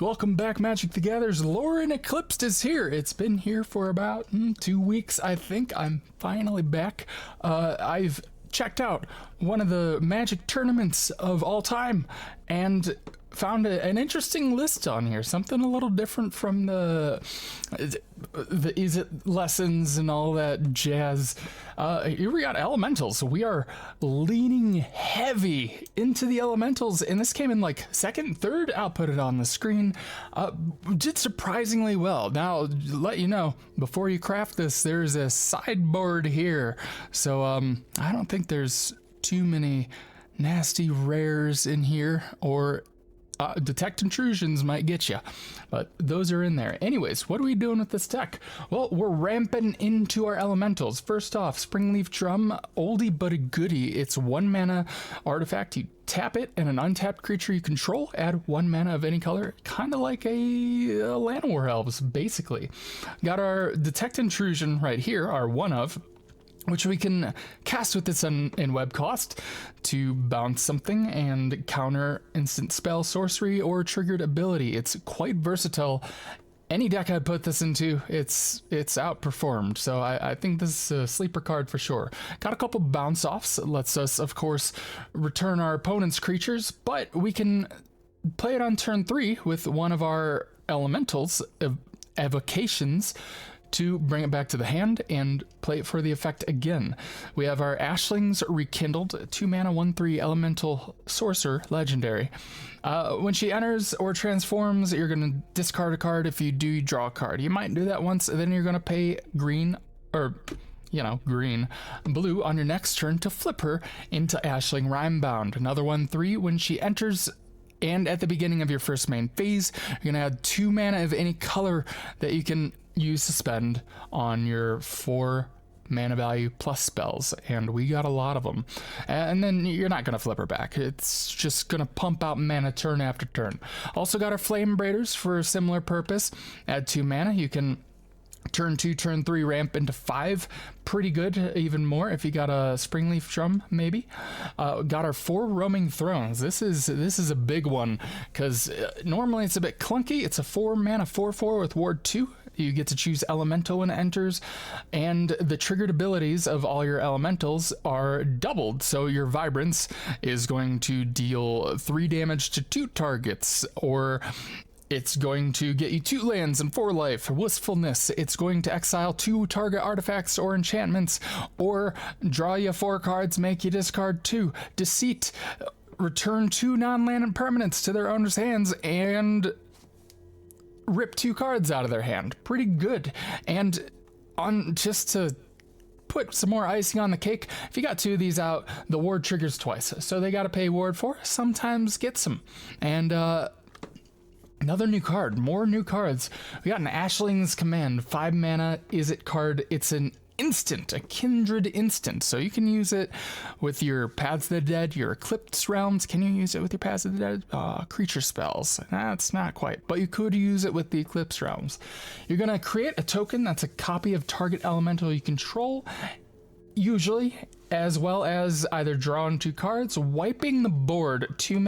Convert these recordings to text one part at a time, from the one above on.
Welcome back, Magic the Gather's Lauren Eclipsed is here. It's been here for about 2 weeks, I think. I'm finally back. I've checked out one of the Magic tournaments of all time and found an interesting list on here. Something a little different from the is it lessons and all that jazz. Here we got elementals. We are leaning heavy into the elementals, and this came in like second, third. I'll put it on the screen. Did surprisingly well. Now, let you know, before you craft this, there's a sideboard here, so I don't think there's too many nasty rares in here, or detect intrusions might get you, but those are in there. Anyways, what are we doing with this deck? Well, we're ramping into our elementals. First off, Springleaf Drum, oldie but a goodie. It's 1 mana artifact. You tap it, and an untapped creature you control, add 1 mana of any color, kind of like a Llanowar Elves, basically. Got our detect intrusion right here, our one of, which we can cast with this in web cost to bounce something and counter instant spell, sorcery, or triggered ability. It's quite versatile. Any deck I put this into, it's outperformed, so I think this is a sleeper card for sure. Got a couple bounce offs. It lets us, of course, return our opponent's creatures, but we can play it on turn 3 with one of our elementals, evocations, to bring it back to the hand and play it for the effect again. We have our Ashlings Rekindled, 2 mana, 1/3 elemental sorcerer, legendary. When she enters or transforms, you're going to discard a card. If you do, you draw a card. You might do that once, and then you're going to pay green, or blue on your next turn to flip her into Ashling Rhymebound. Another 1/3, when she enters and at the beginning of your first main phase, you're going to add 2 mana of any color that you can use to spend on your 4 mana value plus spells, and we got a lot of them. And then you're not going to flip her back. It's just going to pump out mana turn after turn. Also got our Flame Braiders for a similar purpose. Add 2 mana. You can turn 2, turn 3 ramp into 5. Pretty good, even more if you got a Springleaf Drum, maybe. Got our 4 Roaming Thrones. This is a big one, because normally it's a bit clunky. It's a 4 mana 4/4 with Ward 2. You get to choose Elemental when it enters, and the triggered abilities of all your Elementals are doubled. So your Vibrance is going to deal 3 damage to 2 targets, or it's going to get you 2 lands and 4 life. Wistfulness, it's going to exile 2 target artifacts or enchantments, or draw you 4 cards, make you discard 2. Deceit, return 2 non-land permanents to their owner's hands and rip 2 cards out of their hand. Pretty good. And on just to put some more icing on the cake, if you got 2 of these out, the ward triggers twice, so they got to pay ward for. Sometimes gets them. And another new card, more new cards. We got an Ashling's Command, 5 mana Izzet card. It's an instant, a kindred instant, so you can use it with your Paths of the Dead, your Eclipse Realms. Can you use it with your Paths of the Dead? Creature spells. That's not quite, but you could use it with the Eclipse Realms. You're gonna create a token that's a copy of target elemental you control, usually, as well as either drawing 2 cards, wiping the board, 2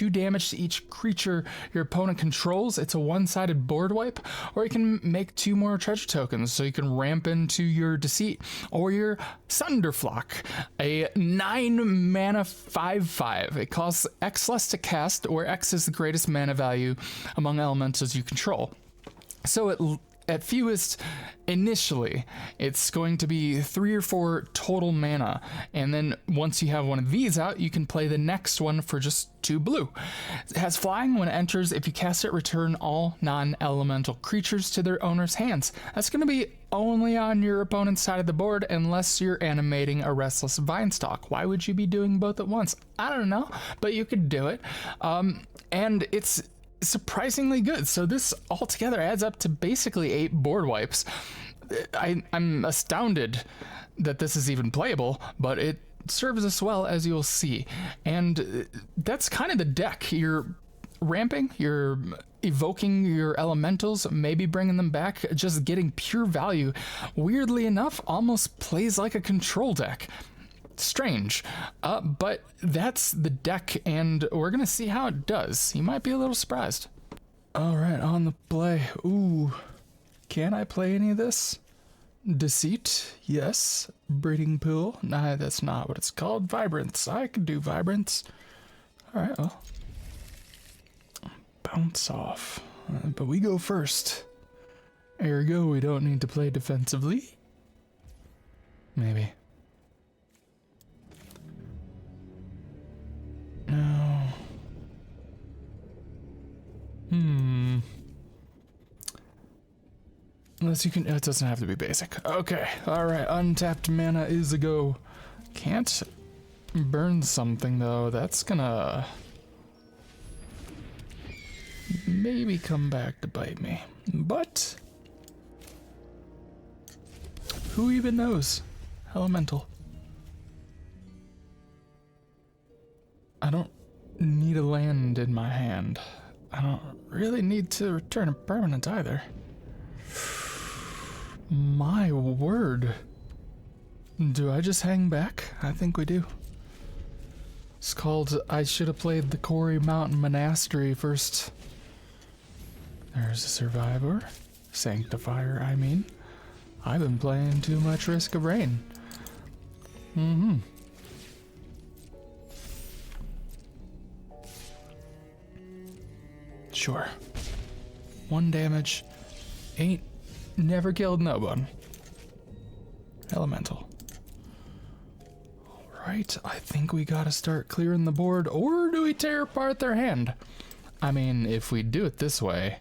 damage to each creature your opponent controls. It's a one-sided board wipe, or you can make 2 more treasure tokens, so you can ramp into your Deceit or your Sunderflock, a 9 mana 5/5. It costs X less to cast, where X is the greatest mana value among elementals you control. So at fewest, initially, it's going to be 3 or 4 total mana, and then once you have one of these out, you can play the next one for just 2 blue. It has flying. When it enters, if you cast it, return all non-elemental creatures to their owner's hands. That's going to be only on your opponent's side of the board, unless you're animating a Restless Vinestalk. Why would you be doing both at once? I don't know, but you could do it. And it's surprisingly good. So this altogether adds up to basically 8 board wipes. I'm astounded that this is even playable, but it serves us well, as you'll see. And that's kind of the deck. You're ramping, you're evoking your elementals, maybe bringing them back, just getting pure value. Weirdly enough, almost plays like a control deck. Strange, but that's the deck, and we're gonna see how it does. You might be a little surprised. All right, on the play. Ooh, can I play any of this? Deceit, yes. Breeding pool, nah, that's not what it's called. Vibrance, I can do vibrance. All right, well, bounce off. But we go first. Ergo, we don't need to play defensively. Maybe. No. Unless you can, it doesn't have to be basic. Okay, alright, untapped mana is a go. Can't burn something though, that's gonna maybe come back to bite me. But who even knows? Elemental. I don't need a land in my hand. I don't really need to return a permanent either. My word. Do I just hang back? I think we do. It's called I should have played the Quarry Mountain Monastery first. There's a Survivor. Sanctifier, I mean. I've been playing too much Risk of Rain. Sure. 1 damage. Ain't never killed no one. Elemental. Alright, I think we gotta start clearing the board, or do we tear apart their hand? I mean, if we do it this way,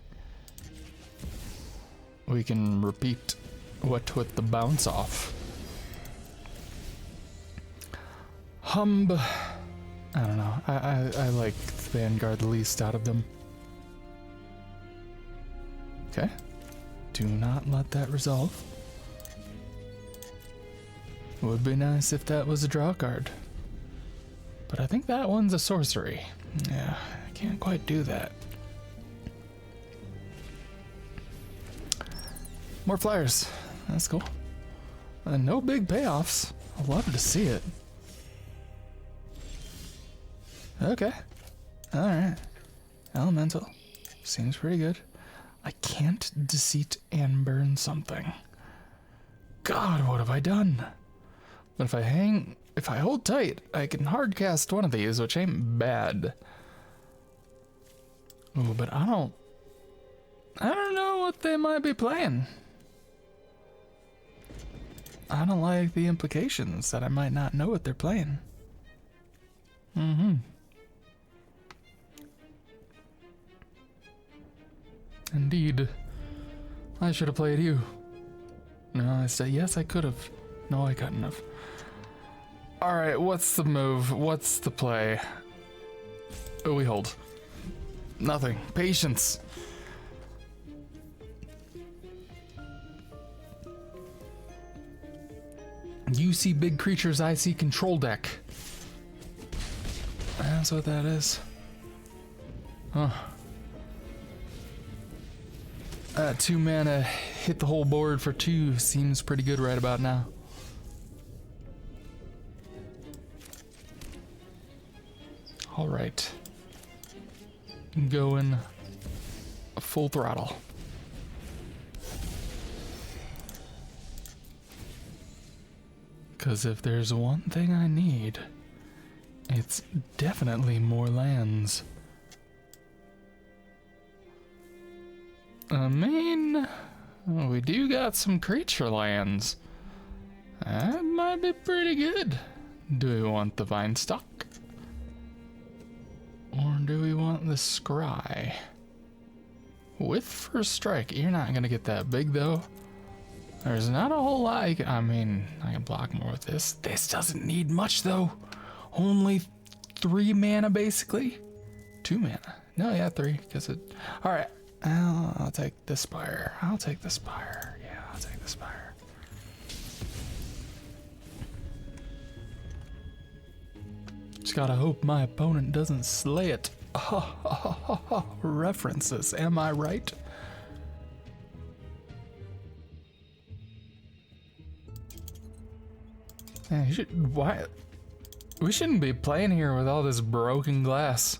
we can repeat what with the bounce off. I don't know. I like Vanguard the least out of them. Okay. Do not let that resolve. Would be nice if that was a draw card. But I think that one's a sorcery. Yeah, I can't quite do that. More flyers. That's cool. No big payoffs. I'd love to see it. Okay. Alright. Elemental. Seems pretty good. I can't deceit and burn something. God, what have I done? But if I hold tight, I can hard cast one of these, which ain't bad. Ooh, but I don't know what they might be playing. I don't like the implications that I might not know what they're playing. Indeed. I should have played you. No, I said yes, I could have. No, I couldn't have. Alright, what's the move? What's the play? Oh, we hold. Nothing. Patience. You see big creatures, I see control deck. That's what that is. Huh. 2 mana, hit the whole board for 2 seems pretty good right about now. Alright. Going full throttle. Because if there's one thing I need, it's definitely more lands. I mean, we do got some creature lands. That might be pretty good. Do we want the Vine Stock? Or do we want the Scry? With First Strike, you're not gonna get that big though. There's not a whole lot. I mean, I can block more with this. This doesn't need much though. Only 3 mana basically. 2 mana. No, yeah, 3. Because it. All right. I'll take the Spire. I'll take the Spire. Yeah, I'll take the Spire. Just gotta hope my opponent doesn't slay it. References, am I right? Man, why? We shouldn't be playing here with all this broken glass.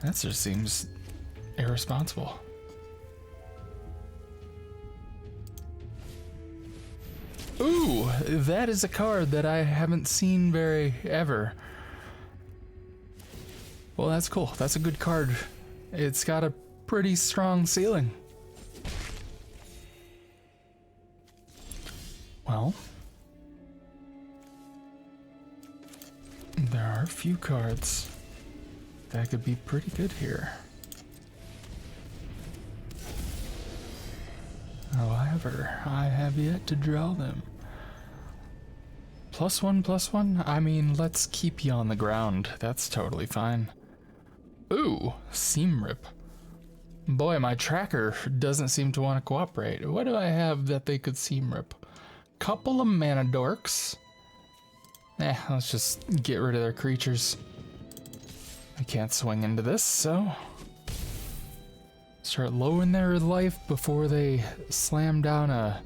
That just seems irresponsible. Ooh, that is a card that I haven't seen very ever. Well, that's cool. That's a good card. It's got a pretty strong ceiling. Well, there are a few cards that could be pretty good here. However, I have yet to draw them. +1/+1? I mean, let's keep you on the ground. That's totally fine. Ooh, seam rip. Boy, my tracker doesn't seem to want to cooperate. What do I have that they could seam rip? Couple of mana dorks. Let's just get rid of their creatures. I can't swing into this, so start lowering their life before they slam down a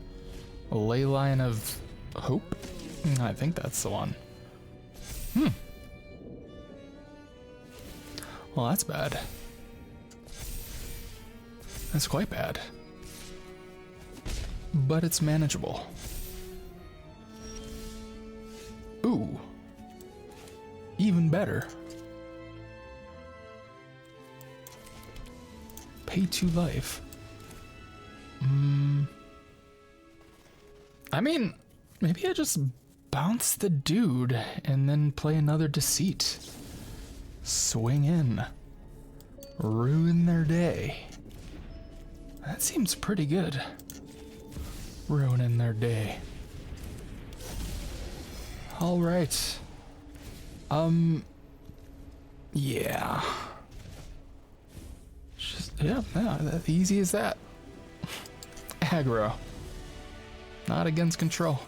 ley line of hope. I think that's the one. Well, that's bad. That's quite bad. But it's manageable. Ooh. Even better. Pay 2 life. I mean, maybe I just bounce the dude and then play another deceit. Swing in. Ruin their day. That seems pretty good. Ruining their day. All right. Yeah. Just, yeah, that easy as that. Aggro. Not against control.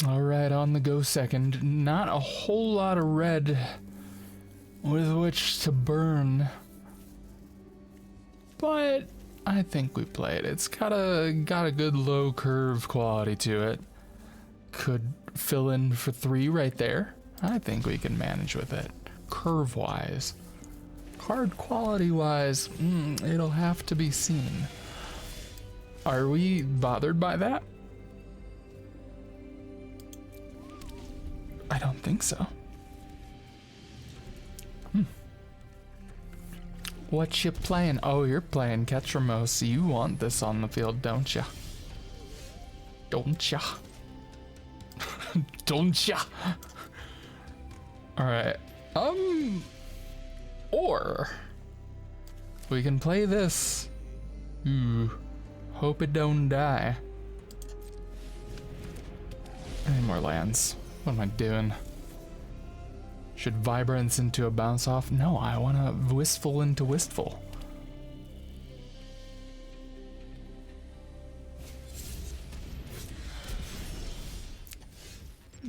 All right, on the go second. Not a whole lot of red with which to burn. But I think we played. It's got a good low curve quality to it. Could fill in for 3 right there. I think we can manage with it. Curve wise. Card quality wise, it'll have to be seen. Are we bothered by that? I don't think so. What you playing? Oh, you're playing Ketramos. You want this on the field, don't ya? Don't ya? Don't ya? Alright. Or we can play this. Ooh. Hope it don't die. Any more lands? What am I doing? Should Vibrance into a bounce off? No, I want to Wistful into Wistful.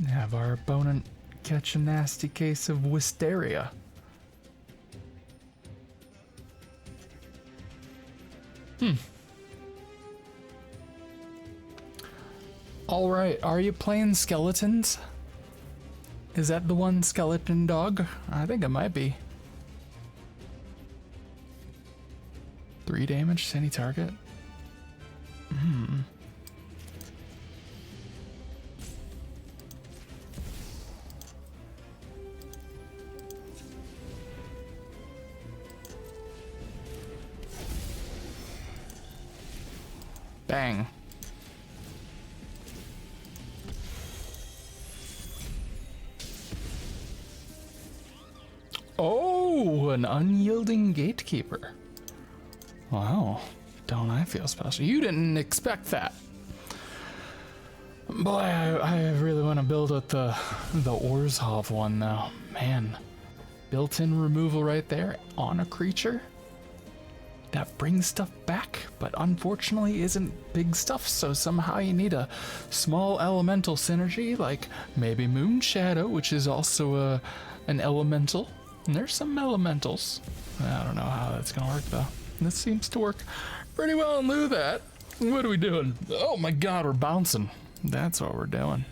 Have our opponent catch a nasty case of Wisteria. All right, are you playing skeletons? Is that the one skeleton dog? I think it might be. 3 damage to any target? Bang. Oh, an unyielding gatekeeper. Wow, don't I feel special? You didn't expect that. Boy, I really want to build up the Orzhov one though. Man, built-in removal right there on a creature. That brings stuff back, but unfortunately isn't big stuff, so somehow you need a small elemental synergy, like maybe Moonshadow, which is also an elemental. And there's some elementals. I don't know how that's gonna work though. This seems to work pretty well in lieu of that. What are we doing? Oh my god, we're bouncing. That's what we're doing.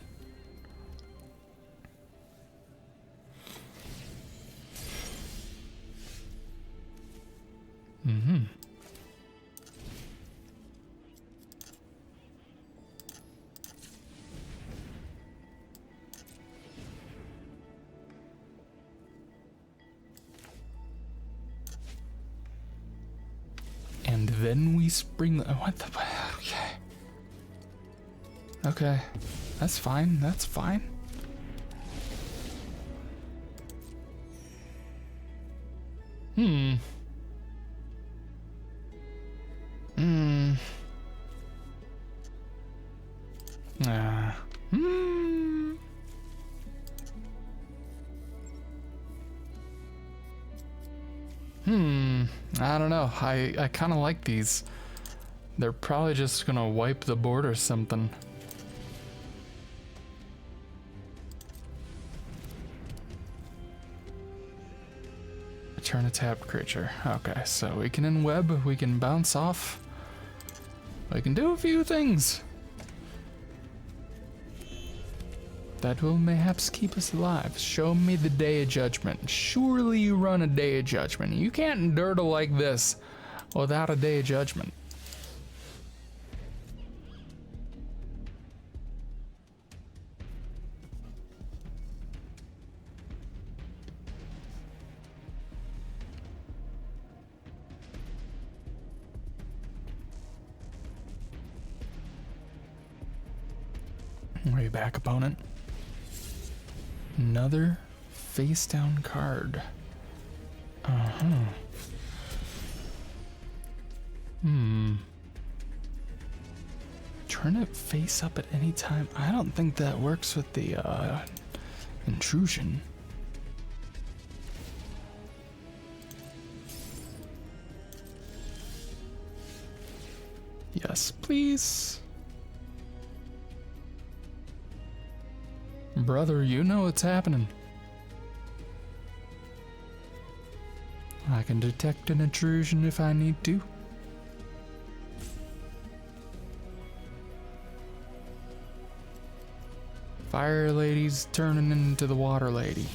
then we spring the, what the, okay. Okay, that's fine, that's fine. Hmm. Hmm. Hmm. I don't know. I kind of like these. They're probably just gonna wipe the board or something. Return a tapped creature. Okay, so we can in-web, we can bounce off. We can do a few things that will mayhaps keep us alive. Show me the Day of Judgment. Surely you run a Day of Judgment. You can't dirtle like this without a Day of Judgment. Way back, opponent. Another face down card. Turn it face up at any time. I don't think that works with the intrusion. Yes, please. Brother, you know what's happening. I can detect an intrusion if I need to. Fire lady's turning into the water lady.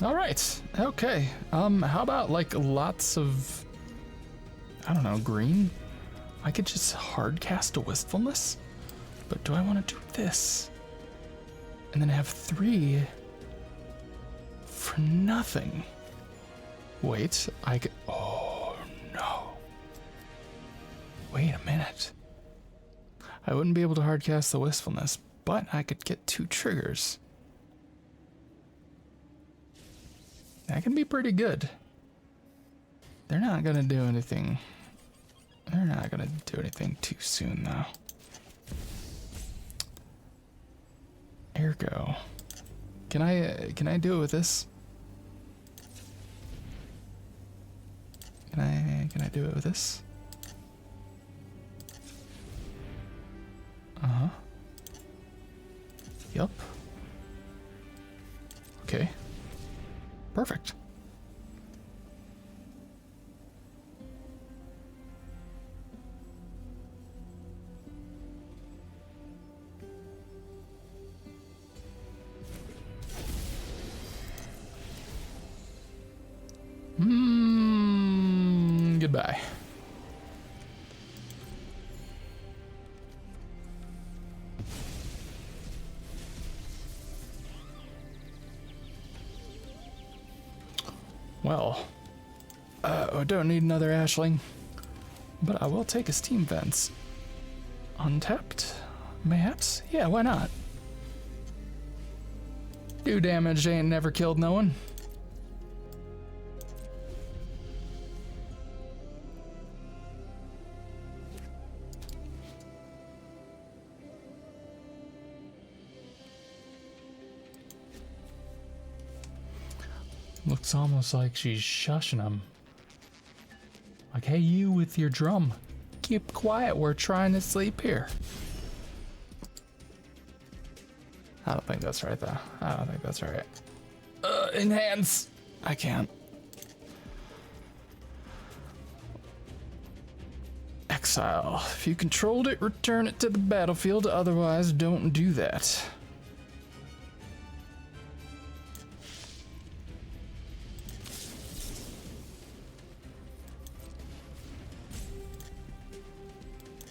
Alright, okay. How about like lots of, I don't know, green? I could just hard cast a Wistfulness? But do I want to do this? And then have 3 for nothing. Wait, I could, oh no. Wait a minute. I wouldn't be able to hard cast the Wistfulness, but I could get 2 triggers. That can be pretty good. They're not gonna do anything. They're not gonna do anything too soon though. Ergo. Can I do it with this? Can I do it with this? Uh-huh. Yup. Okay. Perfect. Goodbye. Well, I don't need another Ashling, but I will take a Steam Fence. Untapped? Mayhaps? Yeah, why not? Do damage, ain't never killed no one. Looks almost like she's shushing him. Like, hey, you with your drum. Keep quiet, we're trying to sleep here. I don't think that's right, though. I don't think that's right. Enhance! I can't. Exile. If you controlled it, return it to the battlefield. Otherwise, don't do that.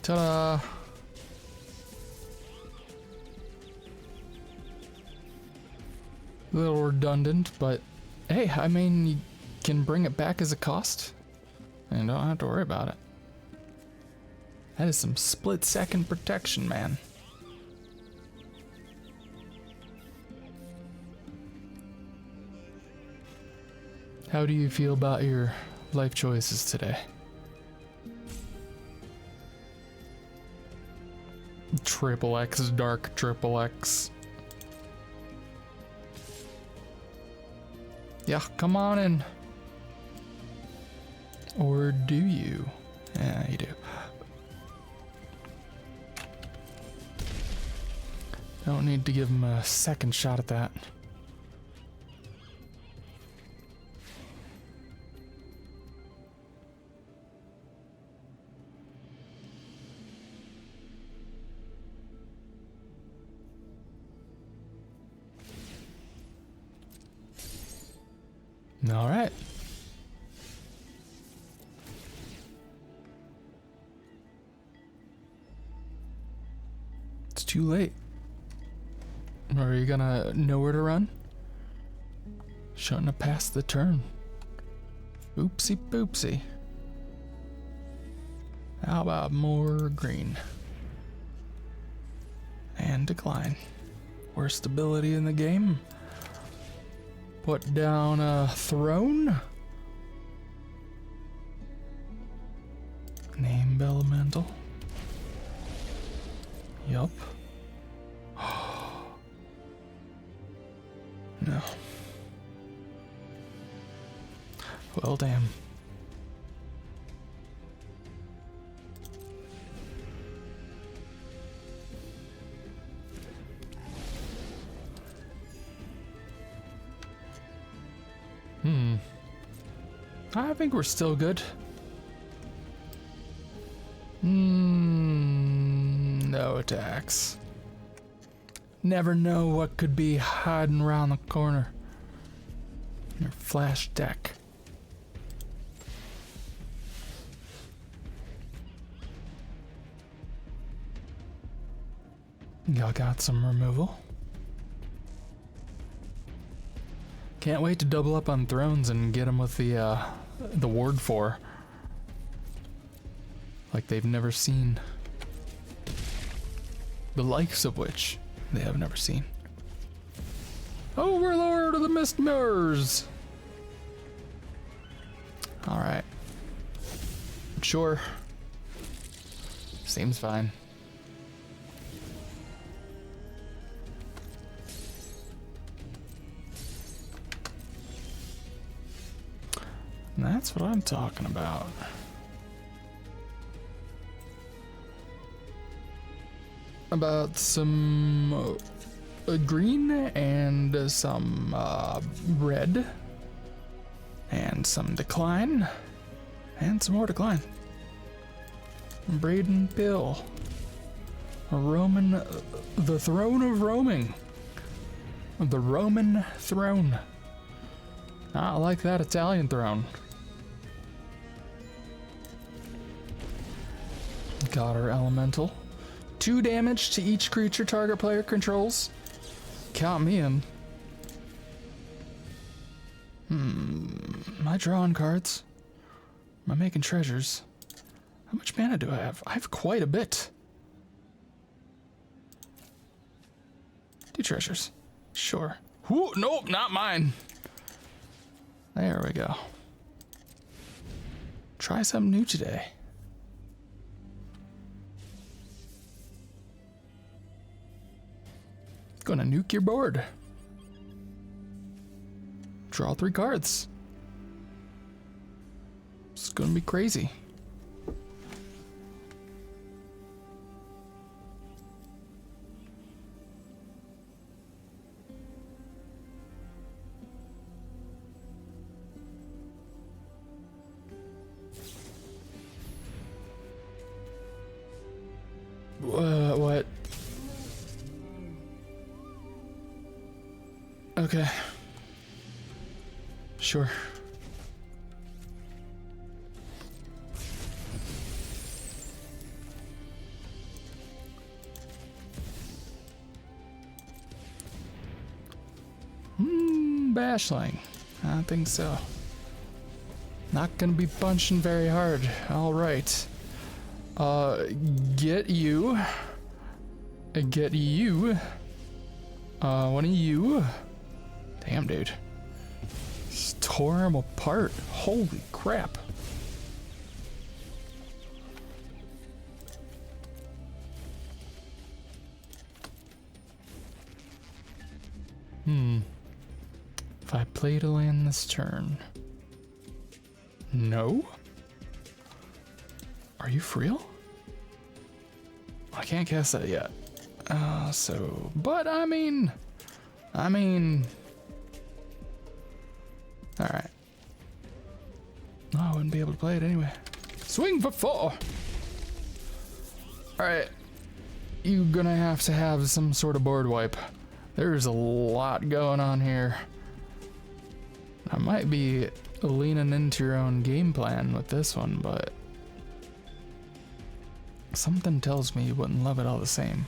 Ta-da! A little redundant, but hey, I mean, you can bring it back as a cost And don't have to worry about it. That is some split-second protection, man. How do you feel about your life choices today? Triple X, dark triple X. Yeah, come on in. Or do you? Yeah, you do. Don't need to give him a second shot at that. All right. It's too late. Are you gonna know where to run? Shouldn't have passed the turn. Oopsie poopsie. How about more green? And decline. Worst ability in the game. Put down a throne. Name elemental. Yup. No. Well, damn. I think we're still good. No attacks. Never know what could be hiding around the corner. Your flash deck. Y'all got some removal. Can't wait to double up on thrones and get them with the ward 4. Like they've never seen. The likes of which they have never seen. Overlord of the Mist Mirrors! Alright. Sure. Seems fine. That's what I'm talking about. About some green and some red and some decline and some more decline. Braden Pill. Roman, the throne of roaming. The Roman throne. Not like that Italian throne. Got our elemental. 2 damage to each creature target player controls. Count me in. Am I drawing cards? Am I making treasures? How much mana do I have? I have quite a bit. 2 treasures. Sure. Ooh, nope, not mine. There we go. Try something new today. Gonna nuke your board. Draw 3 cards. It's gonna be crazy. What? Okay. Sure. Bashling. I don't think so. Not gonna be punching very hard. Alright. Get you. Get you. One of you. Damn, dude. Just tore him apart. Holy crap. If I play to land this turn. No? Are you for real? I can't cast that yet. But I mean. Alright. No, I wouldn't be able to play it anyway. Swing for 4! Alright. You're gonna have to have some sort of board wipe. There's a lot going on here. I might be leaning into your own game plan with this one, but something tells me you wouldn't love it all the same.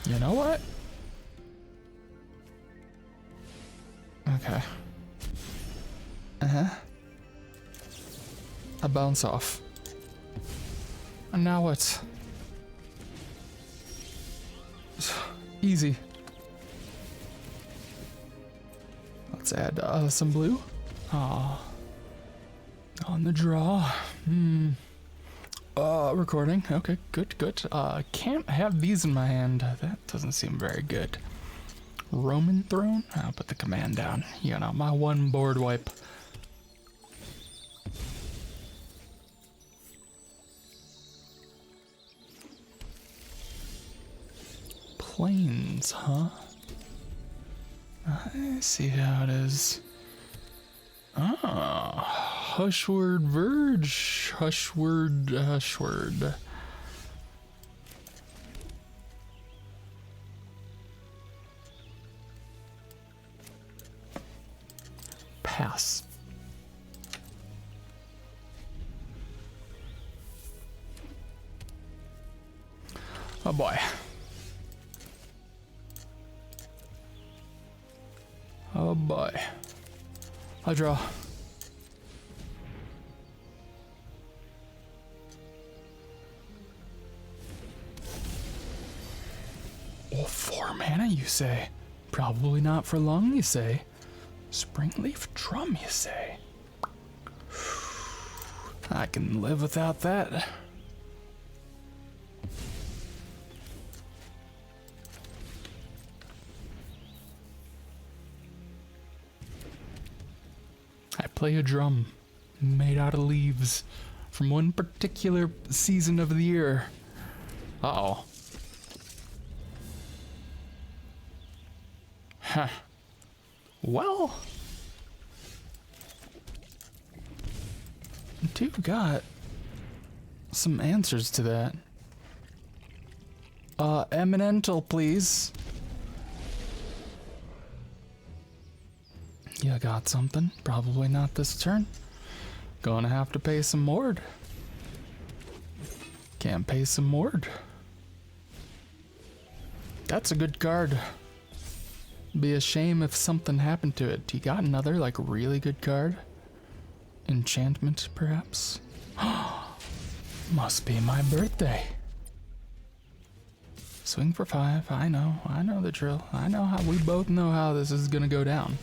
You know what? Okay. I bounce off. And now what? Easy. Let's add some blue. Aw. On the draw. Recording. Okay, good. Can't have these in my hand. That doesn't seem very good. Roman throne? I'll put the command down. You know, my one board wipe. Planes, huh? I see how it is. Ah, Hushword Verge. Hushword. Pass. Oh boy. Oh boy. I draw. Oh, 4 mana, you say? Probably not for long, you say? Springleaf Drum, you say? I can live without that. I play a drum made out of leaves from one particular season of the year. Uh-oh. Huh. Well, you've got some answers to that. Eminental, please. You got something? Probably not this turn. Gonna have to pay some mord. Can't pay some mord. That's a good card. Be a shame if something happened to it. You got another, like, really good card? Enchantment, perhaps? Must be my birthday. Swing for 5. I know the drill. I know how, we both know how this is gonna go down.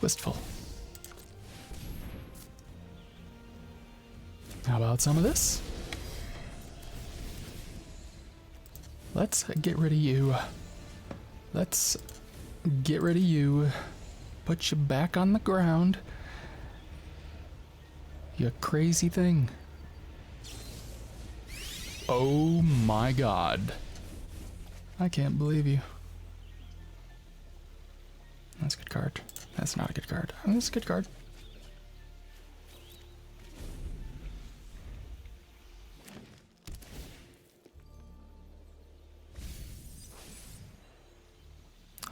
Wistful. How about some of this? Let's get rid of you. Let's get rid of you. Put you back on the ground. You crazy thing. Oh my god. I can't believe you. That's a good card. That's not a good card. That's a good card.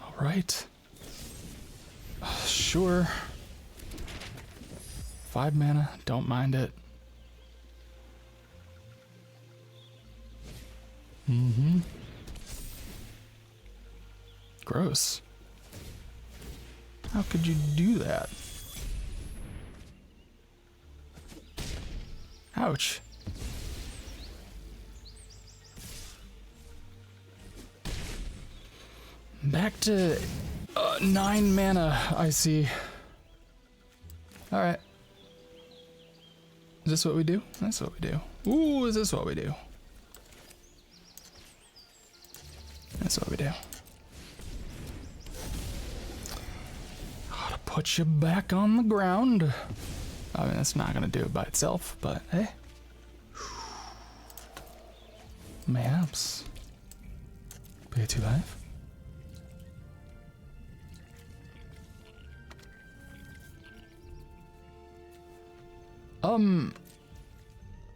All right. Sure. 5 mana, don't mind it. Gross. How could you do that? Ouch. Back to 9 mana, I see. Alright. Is this what we do? That's what we do. Ooh, is this what we do? That's what we do. Gotta put you back on the ground. I mean, that's not gonna do it by itself, but hey. Mayhaps. Pay 2 life.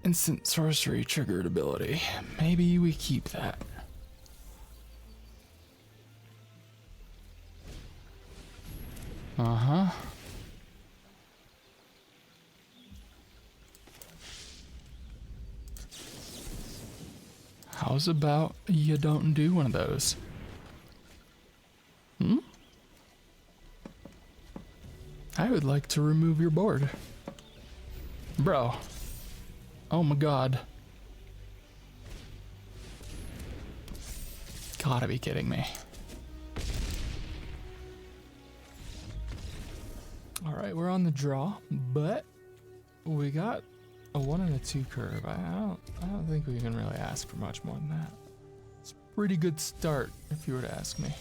Instant sorcery triggered ability. Maybe we keep that. Uh-huh. How's about you don't do one of those? I would like to remove your board. Bro. Oh my god. Gotta be kidding me. Alright, we're on the draw, but we got a 1 and a 2 curve. I don't think we can really ask for much more than that. It's a pretty good start, if you were to ask me.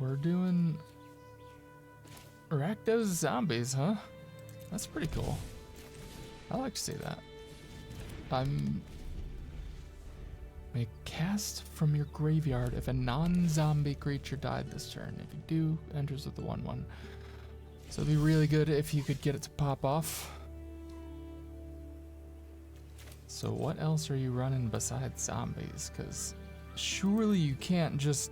We're doing Rakdos zombies, huh? That's pretty cool. I like to see that. May cast from your graveyard if a non-zombie creature died this turn. If you do, enters with the 1/1. So it'd be really good if you could get it to pop off. So what else are you running besides zombies? Because surely you can't just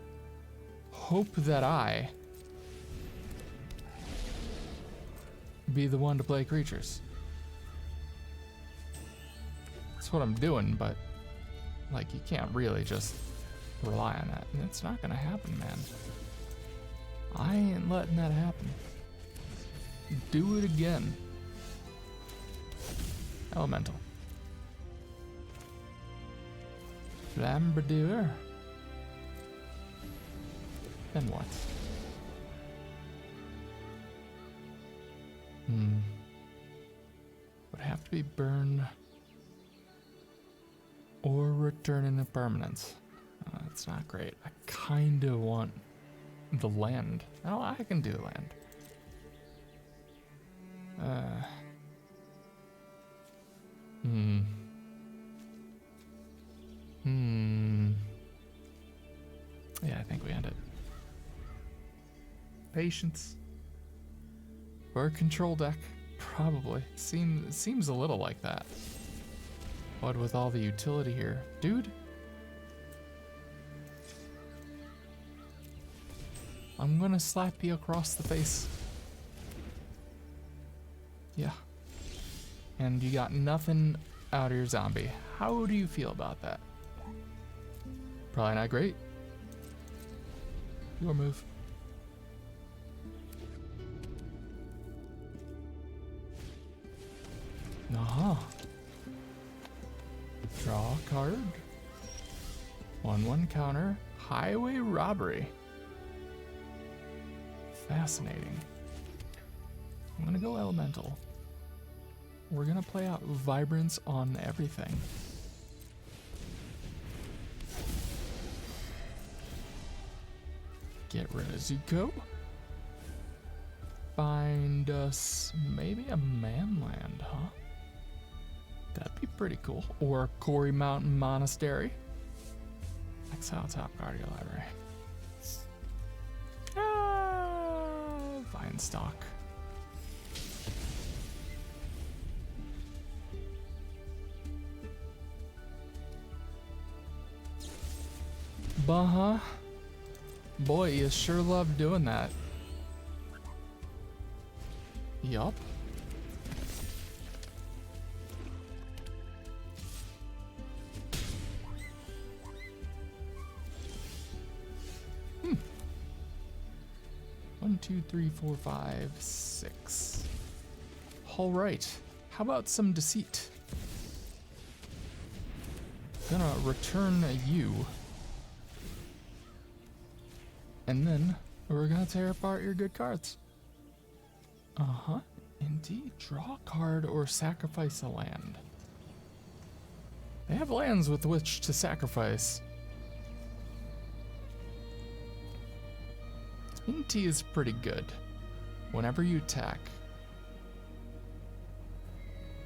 hope that I be the one to play creatures. That's what I'm doing, but like you can't really just rely on that. And it's not gonna happen, man. I ain't letting that happen. Do it again. Elemental. Flamberdier. Then what? Would have to be burn or return in a permanence. That's not great. I kind of want the land. Oh, I can do land. Yeah, I think we end it. Patience. Or a control deck. Probably. Seems a little like that. What with all the utility here? Dude? I'm gonna slap you across the face. Yeah. And you got nothing out of your zombie. How do you feel about that? Probably not great. Your move. Uh-huh. Draw a card. 1/1 counter. Highway robbery. Fascinating. I'm gonna go elemental. We're gonna play out vibrance on everything. Get rid of Zuko. Find us maybe a manland, huh? That'd be pretty cool. Or Corey Mountain Monastery. Exile top card of your library. Vinestock. Bah. Boy, you sure love doing that. Yup. One, two, three, four, five, six. All right. How about some deceit? Gonna return you. And then we're gonna tear apart your good cards. Uh-huh. Indeed. Draw a card or sacrifice a land. They have lands with which to sacrifice. T is pretty good. Whenever you attack.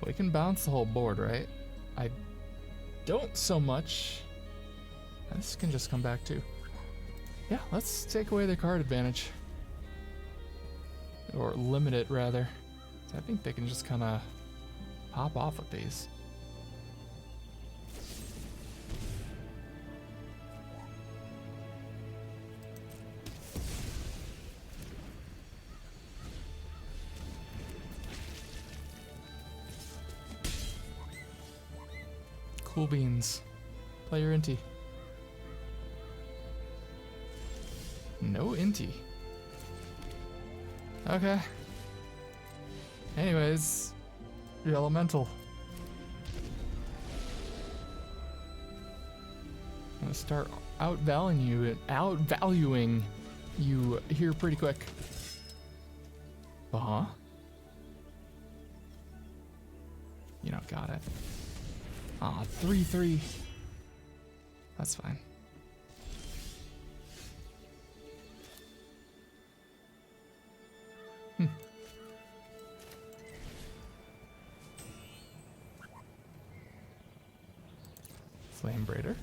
We can bounce the whole board, right? I don't so much. This can just come back too. Yeah, let's take away the card advantage. Or limit it, rather. I think they can just kind of pop off with these. Cool beans. Play your Inti. No Inti. Okay. Anyways, your elemental. I'm gonna start outvaluing you here pretty quick. Uh-huh. You know, got it. Aw, 3/3. That's fine. Flame Braider.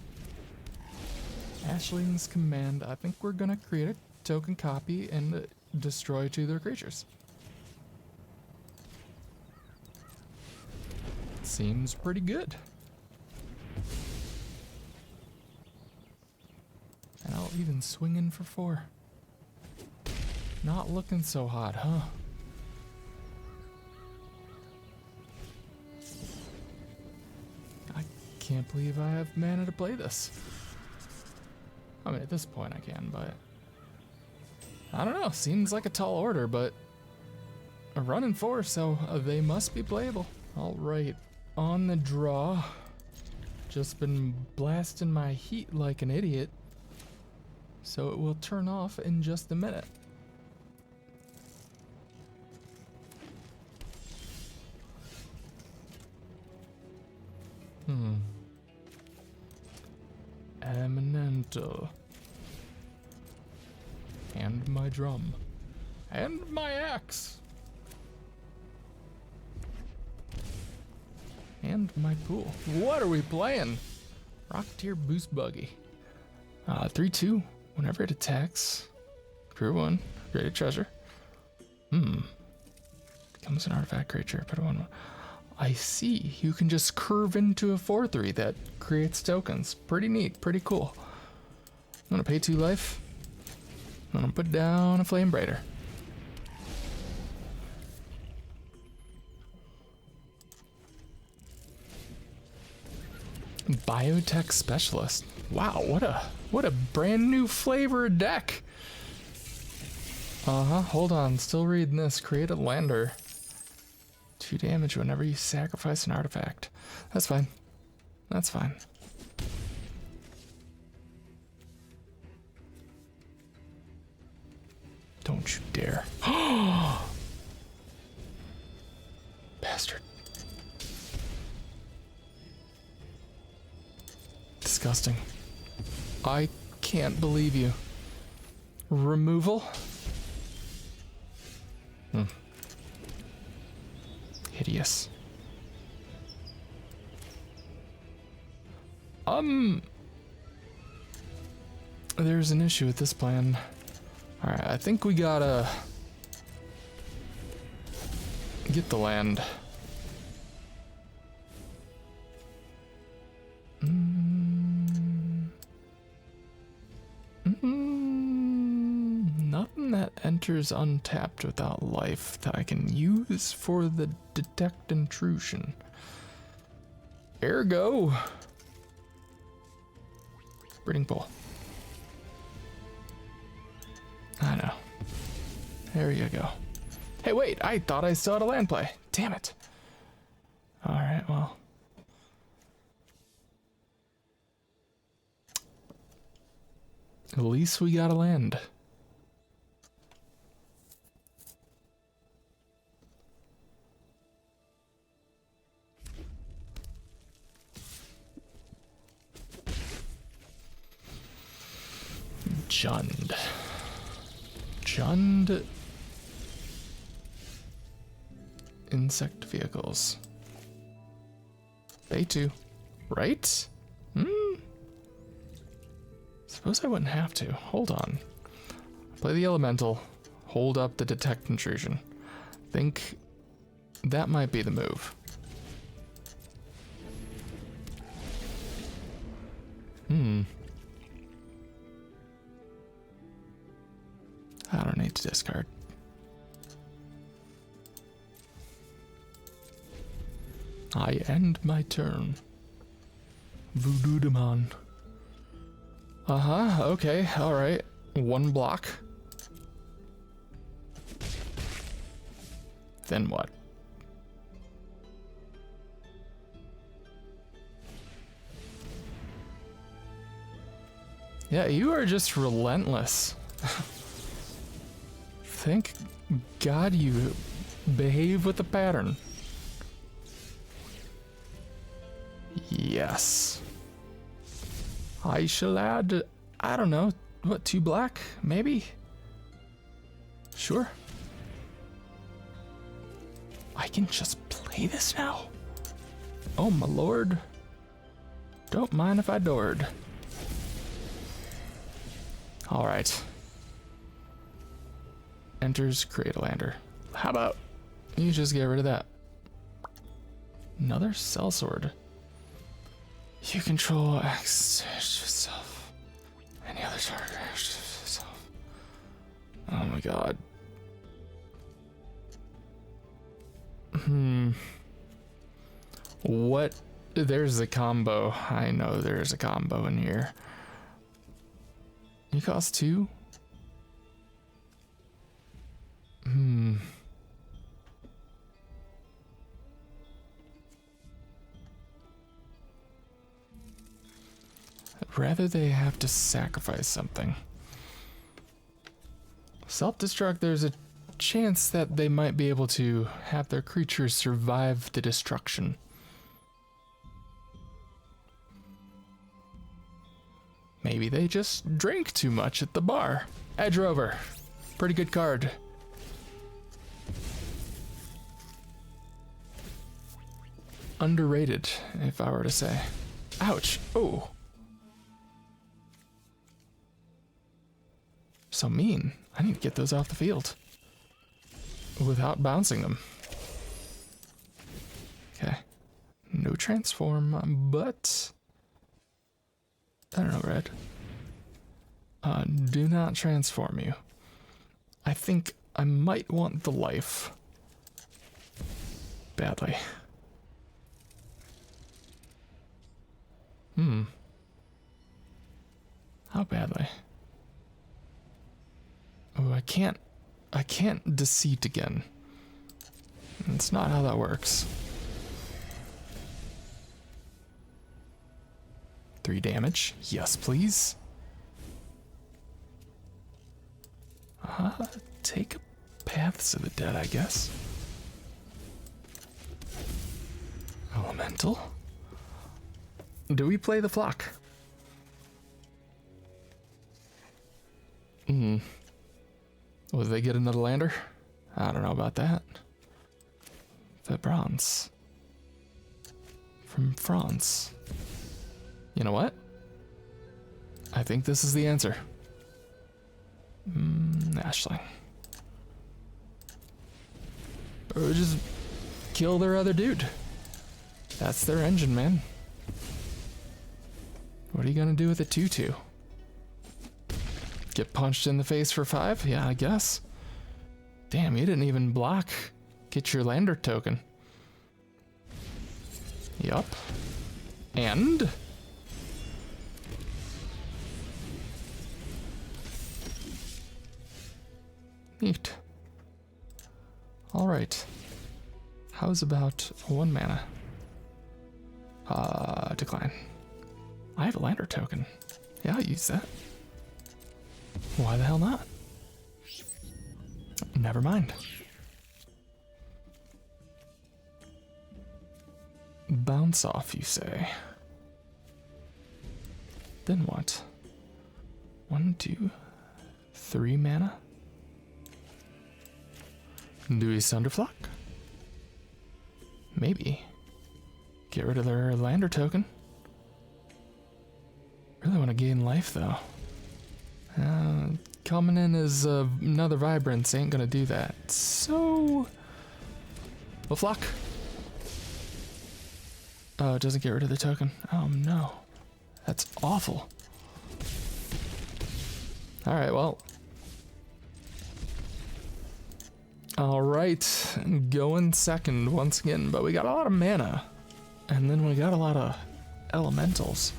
Ashling's Command. I think we're gonna create a token copy and destroy 2 of their creatures. Seems pretty good. And I'll even swing in for 4. Not looking so hot, huh? I can't believe I have mana to play this. I mean, at this point I can, but I don't know. Seems like a tall order, but a running 4, so they must be playable. All right, on the draw. Just been blasting my heat like an idiot, so it will turn off in just a minute. Eminental. And my drum. And my axe. And my pool. What are we playing? Rocketeer Boost Buggy. 3/2. Whenever it attacks. Crew 1. Create a treasure. Becomes an artifact creature. Put it on. I see. You can just curve into a 4/3 that creates tokens. Pretty neat. Pretty cool. I'm gonna pay 2 life. I'm gonna put down a Flame Braider. Biotech Specialist. Wow, what a brand new flavor deck. Hold on, still reading this. Create a lander. 2 damage whenever you sacrifice an artifact. That's fine. That's fine. Don't you dare. Bastard. Disgusting. I can't believe you. Removal? Hideous. There's an issue with this plan. Alright, I think we gotta get the land. Nothing that enters untapped without life that I can use for the detect intrusion. Ergo. Breeding pool. I know. There you go. Hey, wait, I thought I still had a land play. Damn it. Alright, well. At least we got a land. Jund. Jund. Insect vehicles. They too. Right? Suppose I wouldn't have to. Hold on. Play the elemental. Hold up the detect intrusion. Think that might be the move. I don't need to discard. I end my turn. Voodoo Demon. Uh-huh, okay, alright. One block. Then what? Yeah, you are just relentless. Thank God you behave with a pattern. Yes. I shall add, I don't know, what, 2 black? Maybe? Sure. I can just play this now? Oh my lord. Don't mind if I doored. Alright. Enters Cradlelander. How about you just get rid of that? Another sellsword. You control access to yourself. Any other target access to yourself. Oh my god. What? There's a combo. I know there's a combo in here. You cost 2? I'd rather they have to sacrifice something. Self-destruct, there's a chance that they might be able to have their creatures survive the destruction. Maybe they just drank too much at the bar. Edge Rover. Pretty good card. Underrated, if I were to say. Ouch. Oh. So mean. I need to get those off the field. Without bouncing them. Okay. No transform, but... I don't know, red. Do not transform you. I think I might want the life. Badly. How badly? Oh, I can't deceit again. That's not how that works. 3 damage. Yes, please. Take Paths of the Dead, I guess. Elemental. Do we play the flock? Will they get another lander? I don't know about that. Vibrance. From France. You know what? I think this is the answer. Ashling. Or just kill their other dude. That's their engine, man. What are you gonna do with a 2/2? Get punched in the face for 5? Yeah, I guess. Damn, you didn't even block. Get your lander token. Yup. And... neat. Alright. How's about 1 mana? Decline. I have a lander token. Yeah, I'll use that. Why the hell not? Never mind. Bounce off, you say. Then what? 1, 2, 3 mana? Do we Sunderflock? Maybe. Get rid of their lander token. Really want to gain life though. Coming in as another Vibrance ain't gonna do that. So we'll flock. Oh, it doesn't get rid of the token. Oh no. That's awful. Alright, well. Alright, going second once again, but we got a lot of mana. And then we got a lot of elementals.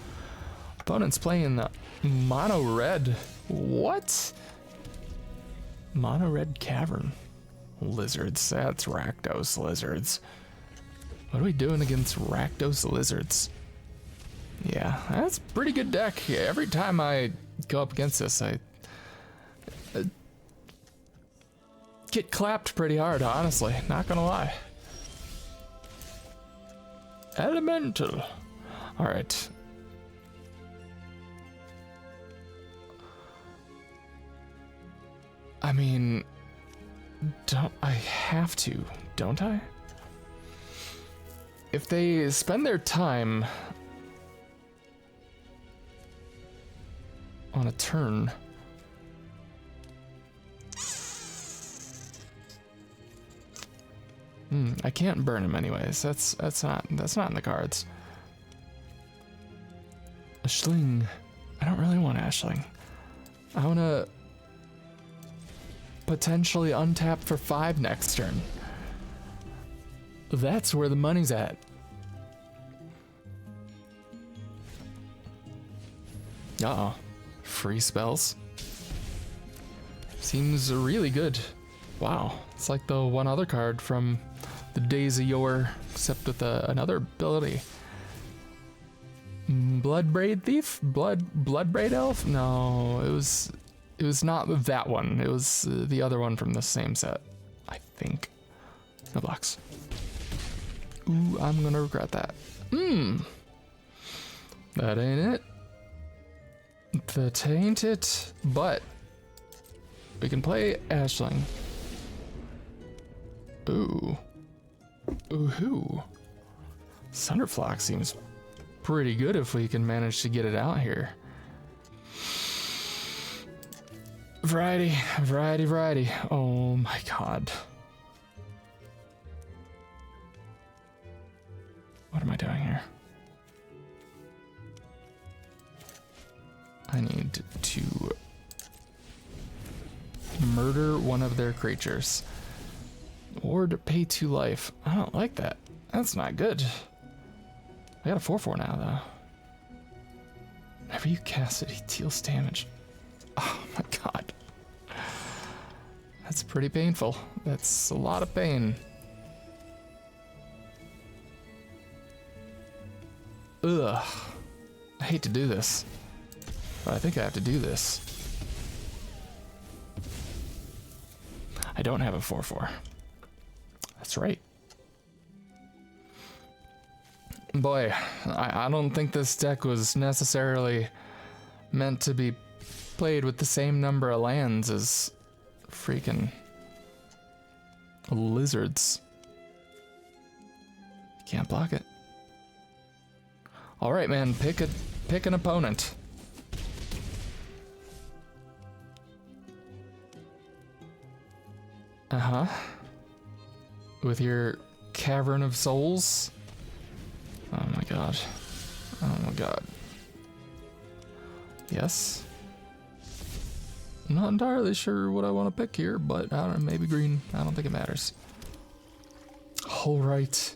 Opponent's playing the mono red. What? Mono red cavern. Lizards. That's Rakdos lizards. What are we doing against Rakdos lizards? Yeah, that's a pretty good deck. Yeah, every time I go up against this, I get clapped pretty hard, honestly. Not gonna lie. Elemental. Alright. I mean, don't I have to, don't I? If they spend their time on a turn, I can't burn him anyways. That's not in the cards. Ashling. I don't really want Ashling. I wanna potentially untap for 5 next turn. That's where the money's at. Uh-oh. Free spells. Seems really good. Wow. It's like the one other card from the Days of Yore, except with another ability. Bloodbraid Thief? Bloodbraid Elf? No, it was not that one. It was the other one from the same set, I think. No blocks. Ooh, I'm gonna regret that. That ain't it. That ain't it. But we can play Ashling. Ooh. Ooh-hoo. Sunderflock seems pretty good if we can manage to get it out here. Variety, variety, variety. Oh my god. What am I doing here? I need to murder one of their creatures. Or to pay 2 life. I don't like that. That's not good. I got a 4/4 now, though. Whenever you cast it, he deals damage. Oh my god. That's pretty painful. That's a lot of pain. Ugh. I hate to do this, but I think I have to do this. I don't have a 4/4. That's right. Boy, I don't think this deck was necessarily meant to be played with the same number of lands as freaking lizards. Can't block it. All right, man, pick an opponent. Uh-huh. With your Cavern of Souls. Oh my god. Oh my god. Yes. I'm not entirely sure what I want to pick here, but I don't know, maybe green. I don't think it matters. All right.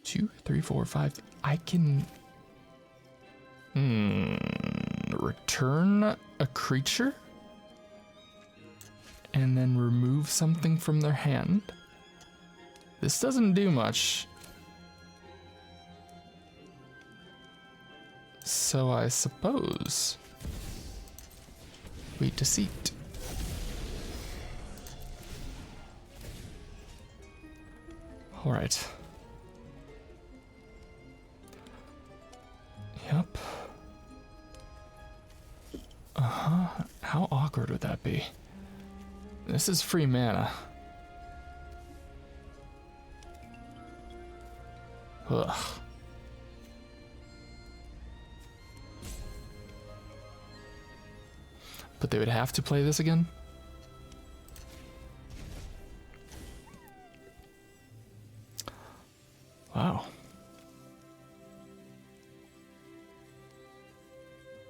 2, 3, 4, 5. I can return a creature and then remove something from their hand. This doesn't do much. So I suppose we deceit. All right. Yep. Uh-huh. How awkward would that be? This is free mana. Ugh. But they would have to play this again? Wow.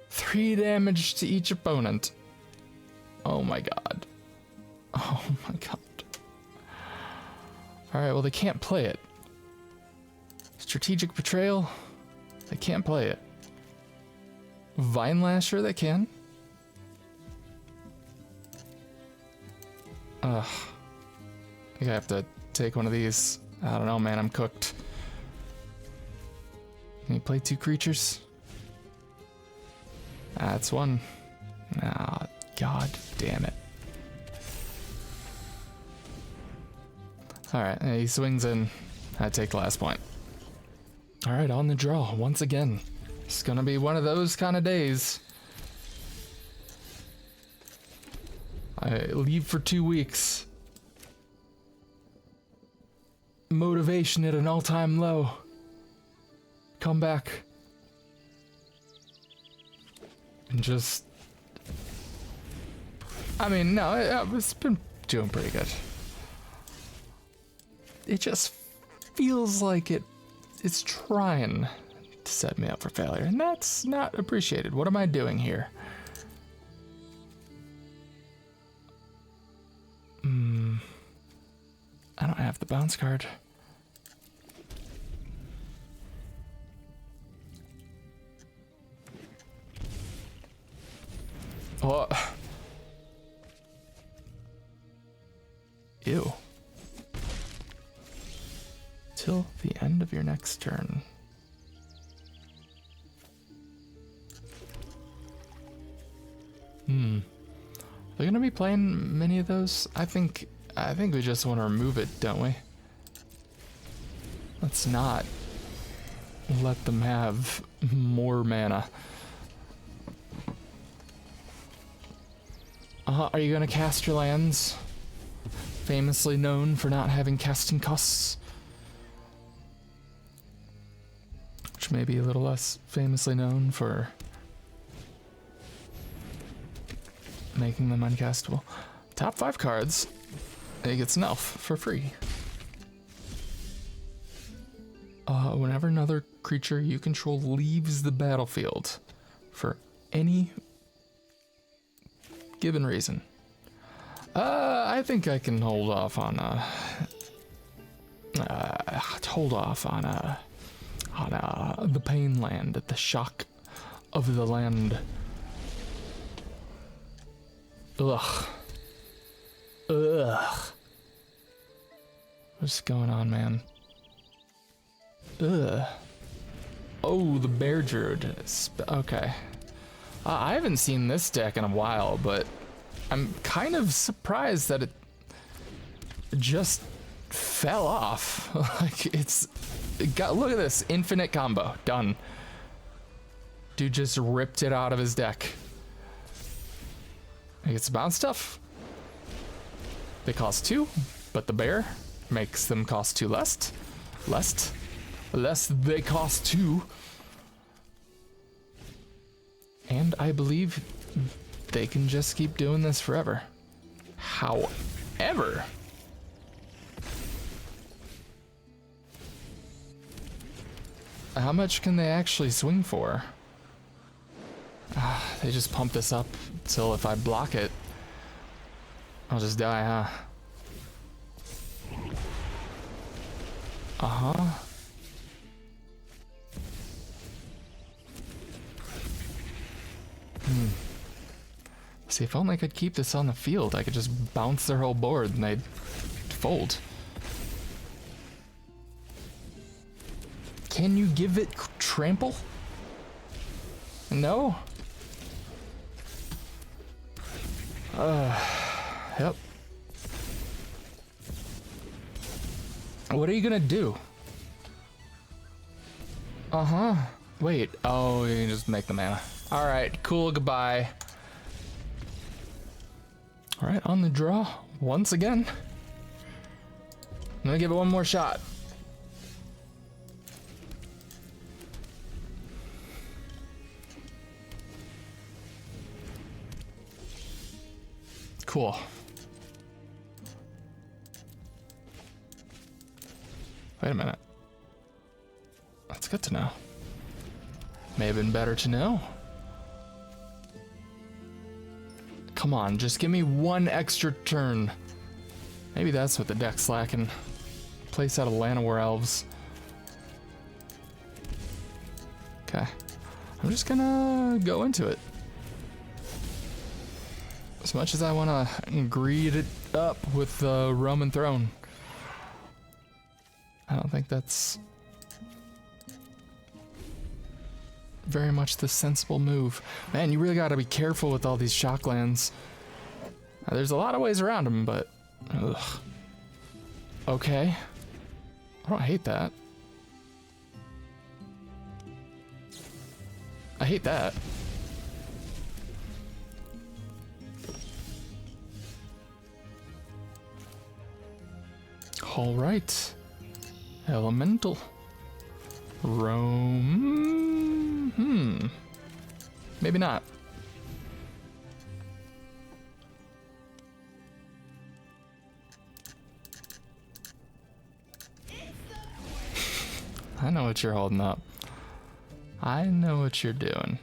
3 damage to each opponent. Oh my god. Oh my god. Alright, well they can't play it. Strategic Betrayal? They can't play it. Vine Lasher, they can. Ugh. I think I have to take one of these. I don't know, man, I'm cooked. Can you play 2 creatures? That's one. Ah, god damn it. Alright, he swings in. I take the last point. Alright, on the draw, once again. It's gonna be one of those kind of days. I leave for 2 weeks. Motivation at an all-time low. Come back. And just... I mean, no, it's been doing pretty good. It just feels like it's trying to set me up for failure, and that's not appreciated. What am I doing here? I don't have the bounce card. Oh. Ew. Till the end of your next turn. They're gonna be playing many of those. I think we just want to remove it, don't we? Let's not let them have more mana. Are you gonna cast your lands? Famously known for not having casting costs. Which may be a little less famously known for making them uncastable. Top 5 cards, it gets an elf for free. Whenever another creature you control leaves the battlefield for any given reason. I think I can hold off on the pain land, the shock of the land. Ugh. What's going on, man? Ugh. Oh, the Bear Druid. Okay. I haven't seen this deck in a while, but I'm kind of surprised that it just fell off. Like, look at this. Infinite combo. Done. Dude just ripped it out of his deck. He gets bounce stuff. They cost 2, but the bear makes them cost 2 less. Less they cost 2. And I believe they can just keep doing this forever. However, how much can they actually swing for? They just pump this up So if I block it, I'll just die, huh? Uh-huh. See, if only I could keep this on the field, I could just bounce their whole board and they'd fold. Can you give it trample? No? Yep. What are you gonna do? Uh-huh. Wait. Oh, you can just make the mana. Alright, cool, goodbye. Alright, on the draw once again. I'm gonna give it one more shot. Cool. Wait a minute. That's good to know. May have been better to know. Come on, just give me one extra turn. Maybe that's what the deck's lacking. Place out of Llanowar Elves. Okay. I'm just gonna go into it. As much as I want to greed it up with the Roman Throne, I don't think that's very much the sensible move. Man, you really got to be careful with all these shocklands. There's a lot of ways around them, but ugh. Okay. I don't hate that. I hate that. All right. Elemental. Rome. Maybe not. I know what you're holding up. I know what you're doing.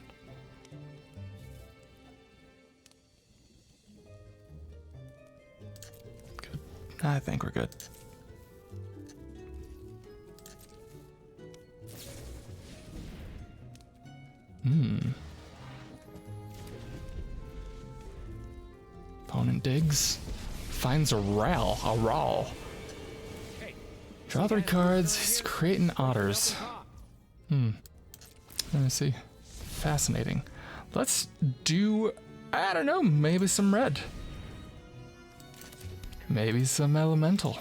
Good. I think we're good. Opponent digs. Finds a Ral. Draw 3 cards. He's creating otters. Let me see. Fascinating. Let's do, I don't know, maybe some red. Maybe some elemental.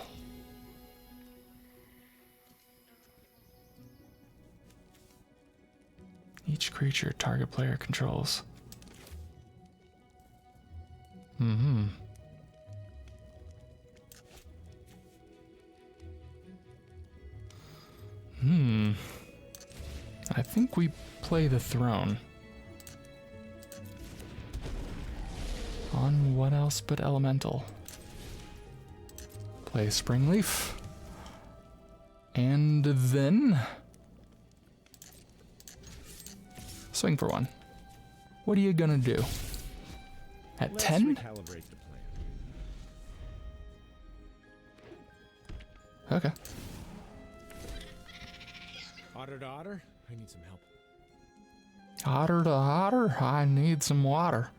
Each creature target player controls. I think we play the throne. On what else but elemental? Play Springleaf. And then swing for 1. What are you gonna do? At 10? Okay. Otter to otter, I need some help. Otter to otter, I need some water.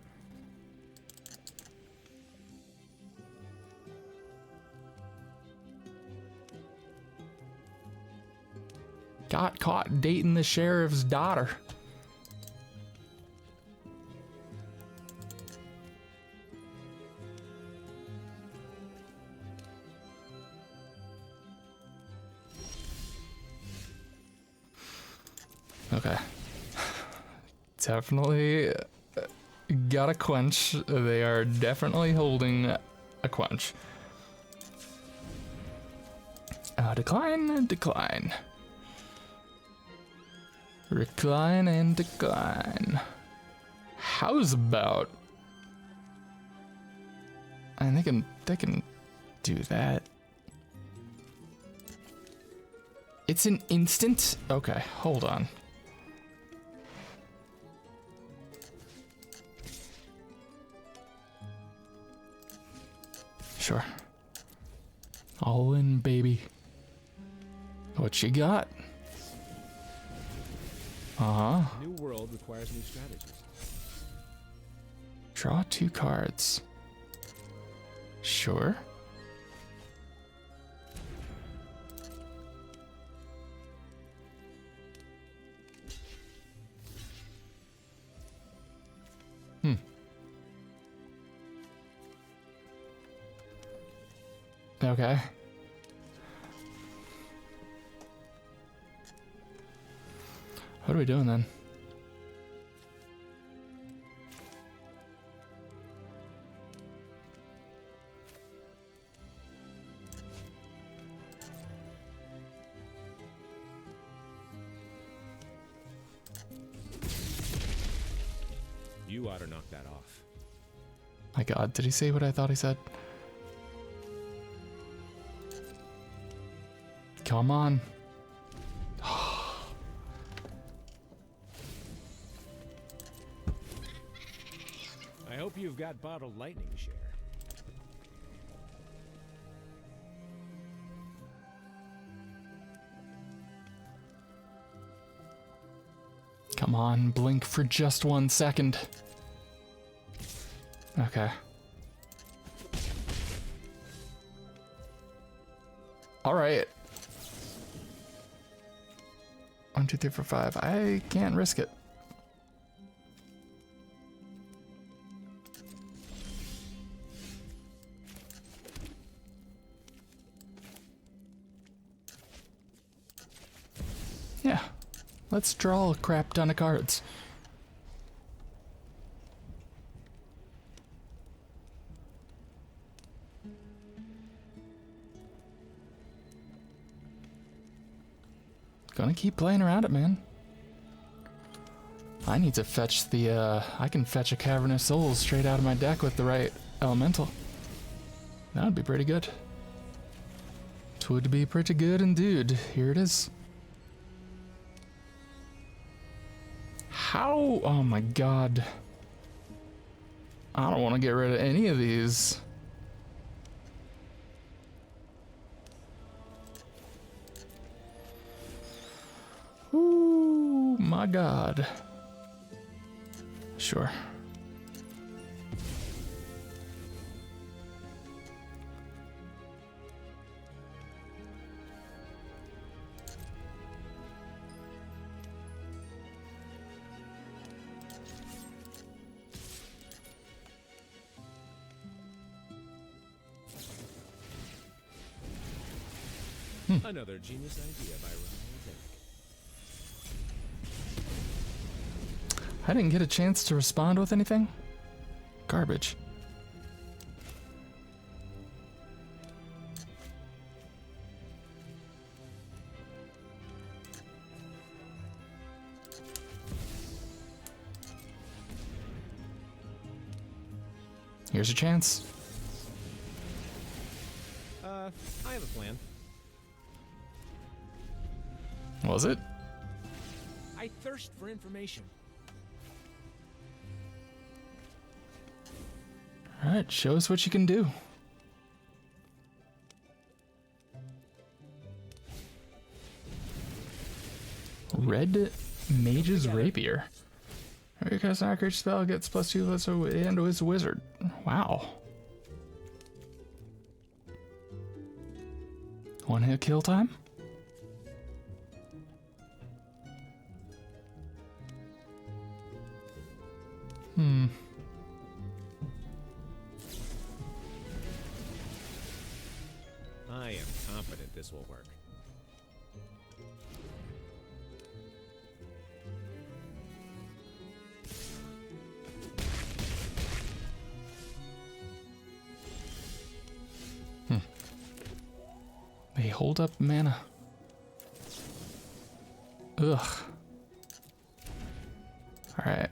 Got caught dating the sheriff's daughter. Okay. Definitely got a quench. They are definitely holding a quench. Decline, decline. Recline and decline. How's about? And they can do that. It's an instant? Okay, hold on. All in, baby. What you got? Uh-huh. New world requires new strategies. Draw 2 cards. Sure. Okay. What are we doing then? You ought to knock that off. My God, did he say what I thought he said? Come on. I hope you've got bottled lightning to share. Come on, blink for just 1 second. Okay. All right. 1, 2, 3, 4, 5. I can't risk it. Yeah. Let's draw a crap ton of cards. Gonna keep playing around it, man. I need to fetch the, I can fetch a Cavernous Souls straight out of my deck with the right elemental. That would be pretty good. It would be pretty good indeed. Here it is. How? Oh my God. I don't want to get rid of any of these. Ooh, my God. Sure. Another genius idea by Ryan. I didn't get a chance to respond with anything. Garbage. Here's your chance. I have a plan. Was it? I thirst for information. Alright, show us what you can do. Red Mage's Rapier. Every cast an accurate spell gets +2 and is wizard. Wow. 1 hit kill time? I am confident this will work. They hold up mana. Ugh. Alright.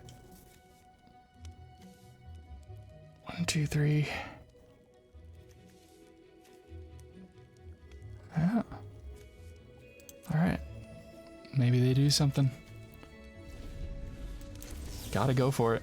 1, 2, 3. Yeah. Alright. Maybe they do something. Gotta go for it.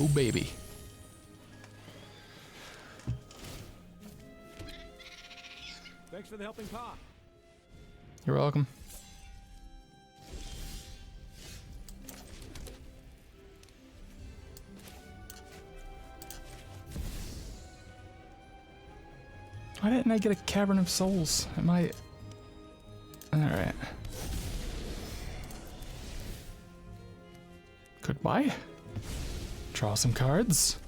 Oh, baby. Thanks for the helping paw. You're welcome. Why didn't I get a Cavern of Souls? Am I... Alright. Goodbye. Draw some cards.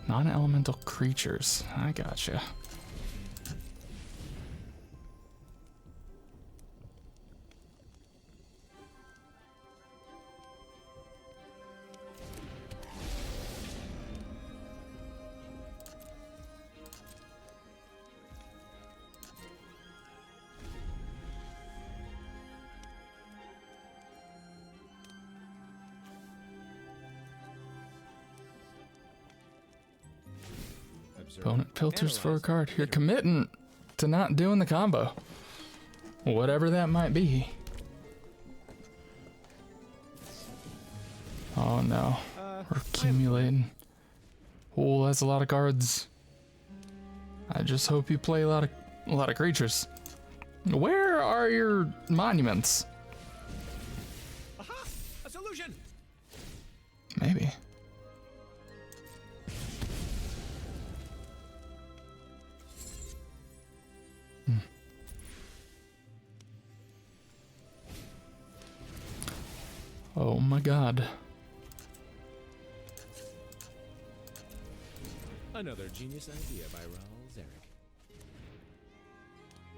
Non-elemental creatures. I gotcha. Opponent filters for a card. You're committing to not doing the combo. Whatever that might be. Oh no. We're accumulating. Oh, that's a lot of cards. I just hope you play a lot of creatures. Where are your monuments? Aha! A solution! Maybe. Oh my god. Another genius idea by Raoul Zarek.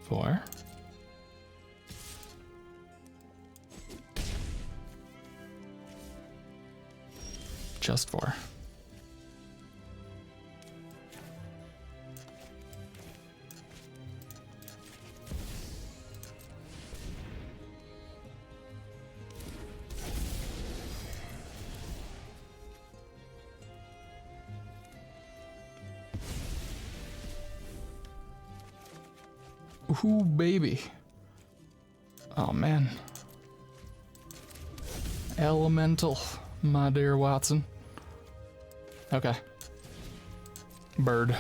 4. Just 4. Ooh, baby. Oh, man. Elemental, my dear Watson. Okay. Bird.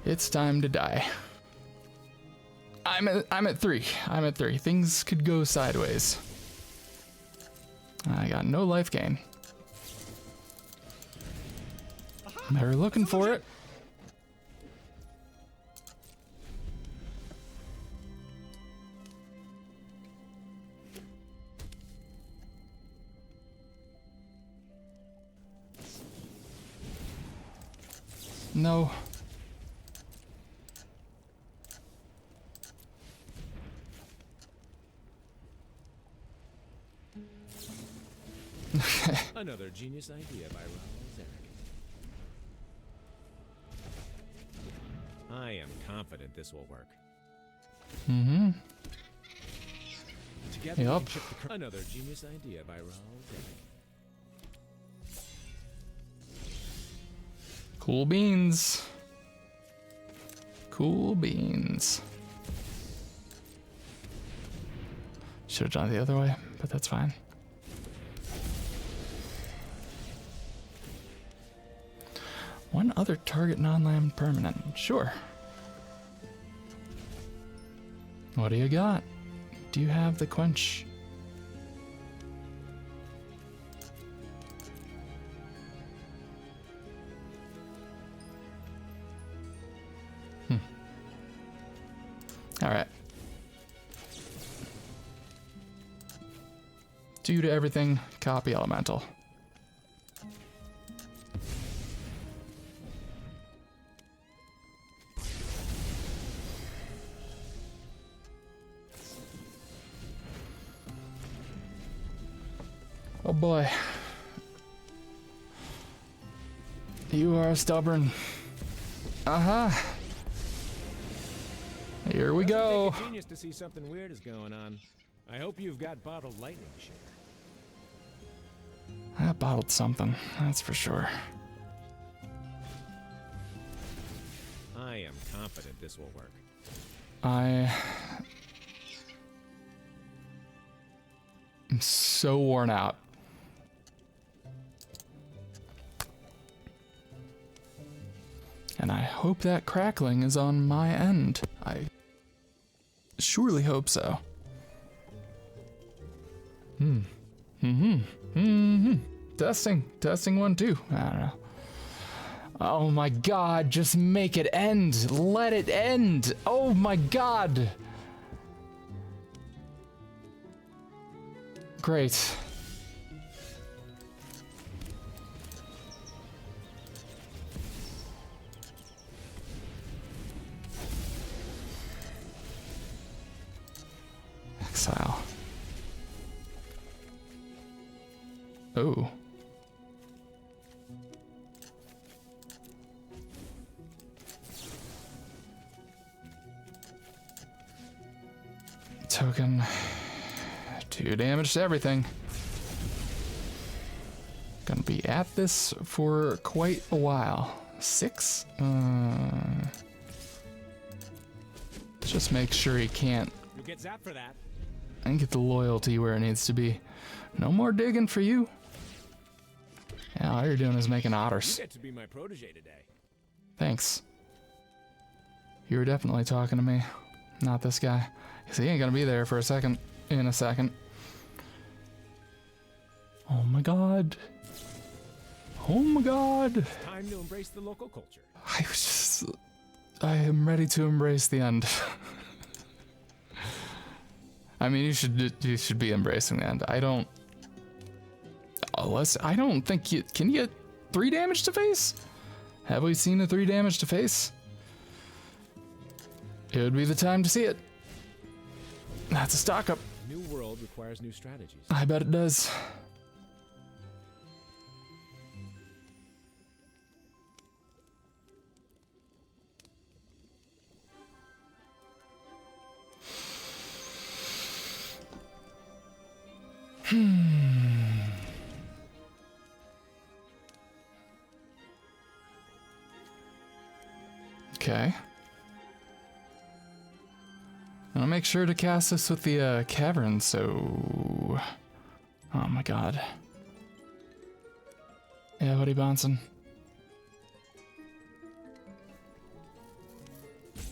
It's time to die. I'm at 3. I'm at 3. Things could go sideways. I got no life gain. They're looking for it. No. Another genius idea by Raoul Zarek. I am confident this will work. Mm-hmm. Together Yep. we can chip the another genius idea by Raoul Zarek. Cool beans. Cool beans. Should have done it the other way, but that's fine. One other target non-land permanent. Sure. What do you got? Do you have the quench? All right. Due to everything, copy elemental. Oh boy. You are stubborn. Uh-huh. Here we go. Take a genius to see something weird is going on. I hope you've got bottled lightning shit. I bottled something, that's for sure. I am confident this will work. I'm so worn out. And I hope that crackling is on my end. I surely hope so. Testing 1, 2. I don't know. Oh my god, just make it end. Let it end. Oh my god. Great. Exile. Oh. Token. 2 damage to everything. Gonna be at this for quite a while. 6? Just make sure he can't. You'll get zapped for that. And get the loyalty where it needs to be. No more digging for you. Yeah, all you're doing is making otters. You get to be my protege today. Thanks. You were definitely talking to me, not this guy. Because he ain't gonna be there for a second. In a second. Oh my god. Oh my god. It's time to embrace the local culture. I am ready to embrace the end. I mean, you should be embracing the end. I don't think can you get 3 damage to face? Have we seen a 3 damage to face? It would be the time to see it. That's a stock up. New world requires new strategies. I bet it does. Okay. I'll make sure to cast this with the cavern, so... Oh my god. Yeah, buddy bouncing.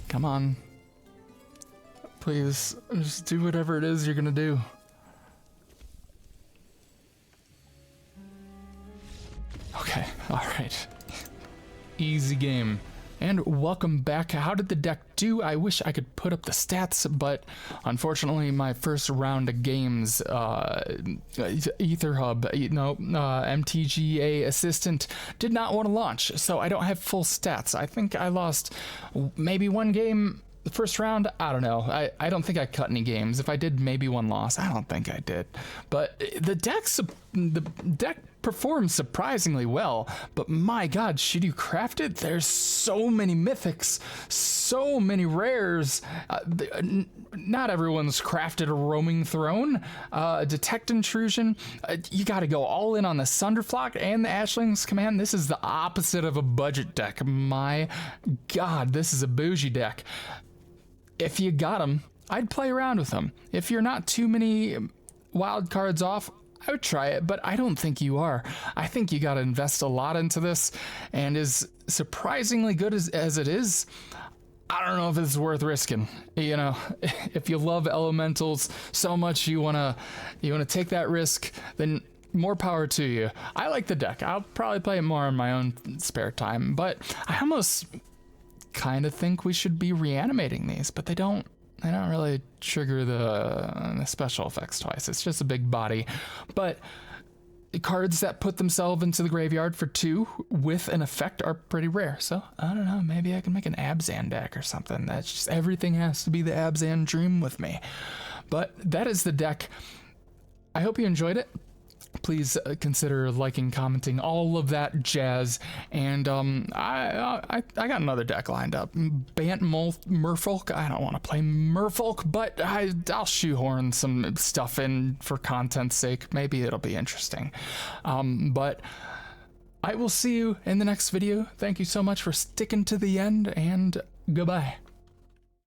Come on. Please, just do whatever it is you're gonna do. Okay, alright. Easy game. And welcome back. How did the deck do? I wish I could put up the stats, but unfortunately my first round of games, Ether Hub, MTGA Assistant did not want to launch, so I don't have full stats. I think I lost maybe 1 game the first round. I don't know. I don't think I cut any games. If I did, maybe 1 loss. I don't think I did. But the deck performs surprisingly well, but my god, should you craft it? There's so many mythics, so many rares. Not everyone's crafted a roaming throne, detect intrusion. You got to go all in on the Sunderflock and the Ashling's Command. This is the opposite of a budget deck. My god, this is a bougie deck. If you got them, I'd play around with them. If you're not too many wild cards off, I would try it, but I don't think you are. I think you got to invest a lot into this, and as surprisingly good as it is, I don't know if it's worth risking. You know, if you love elementals so much you wanna take that risk, then more power to you. I like the deck. I'll probably play it more in my own spare time, but I almost kind of think we should be reanimating these, but they don't really trigger the special effects twice. It's just a big body. But cards that put themselves into the graveyard for 2 with an effect are pretty rare. So, I don't know, maybe I can make an Abzan deck or something. That's just, everything has to be the Abzan dream with me. But that is the deck. I hope you enjoyed it. Please consider liking, commenting, all of that jazz. And I got another deck lined up. Bant Merfolk. I don't want to play Merfolk, but I'll shoehorn some stuff in for content's sake. Maybe it'll be interesting. But I will see you in the next video. Thank you so much for sticking to the end, and goodbye.